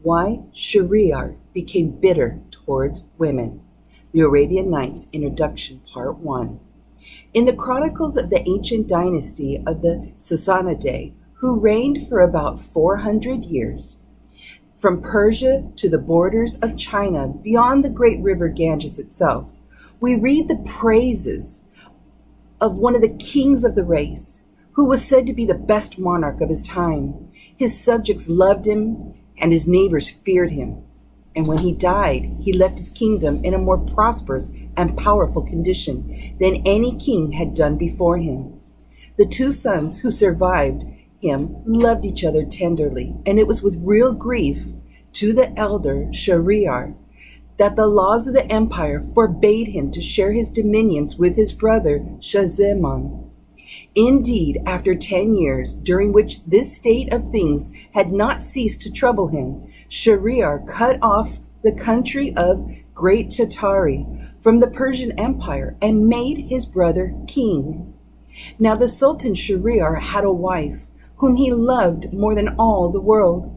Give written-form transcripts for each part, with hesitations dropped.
Why Scharriar became bitter towards women. The Arabian Nights Introduction, Part 1. In the chronicles of the ancient dynasty of the Sassanidae, who reigned for about 400 years, from Persia to the borders of China, beyond the great river Ganges itself, we read the praises of one of the kings of the race, who was said to be the best monarch of his time. His subjects loved him, and his neighbors feared him. And when he died, he left his kingdom in a more prosperous and powerful condition than any king had done before him. The two sons who survived him loved each other tenderly, and it was with real grief to the elder Scharriar that the laws of the empire forbade him to share his dominions with his brother Shahzeman. Indeed, after 10 years, during which this state of things had not ceased to trouble him, Scharriar cut off the country of Great Tartary from the Persian Empire and made his brother king. Now the Sultan Scharriar had a wife whom he loved more than all the world,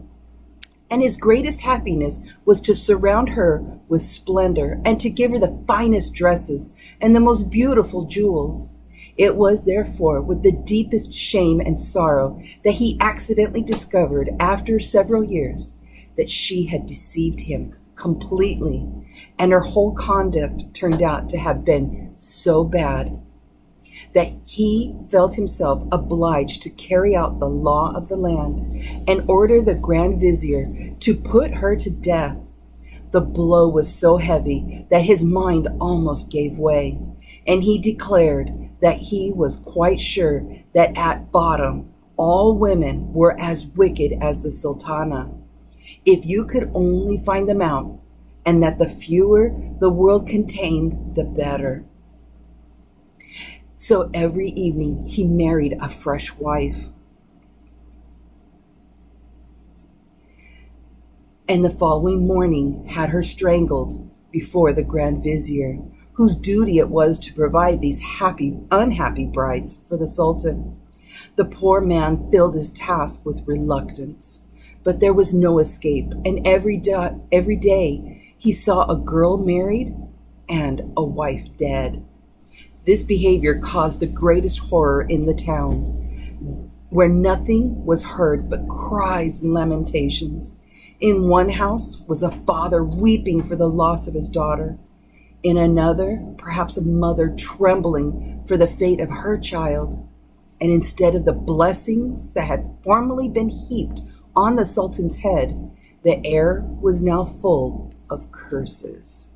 and his greatest happiness was to surround her with splendor and to give her the finest dresses and the most beautiful jewels. It was therefore with the deepest shame and sorrow that he accidentally discovered, after several years, that she had deceived him completely, and her whole conduct turned out to have been so bad that he felt himself obliged to carry out the law of the land and order the Grand Vizier to put her to death. The blow was so heavy that his mind almost gave way, and he declared that he was quite sure that at bottom all women were as wicked as the Sultana. If you could only find them out, and that the fewer the world contained, the better. So every evening he married a fresh wife. And the following morning had her strangled before the Grand Vizier, whose duty it was to provide these unhappy brides for the Sultan. The poor man filled his task with reluctance, but there was no escape, and every day he saw a girl married and a wife dead. This behavior caused the greatest horror in the town, where nothing was heard but cries and lamentations. In one house was a father weeping for the loss of his daughter. In another, perhaps a mother trembling for the fate of her child. And instead of the blessings that had formerly been heaped on the Sultan's head, the air was now full of curses.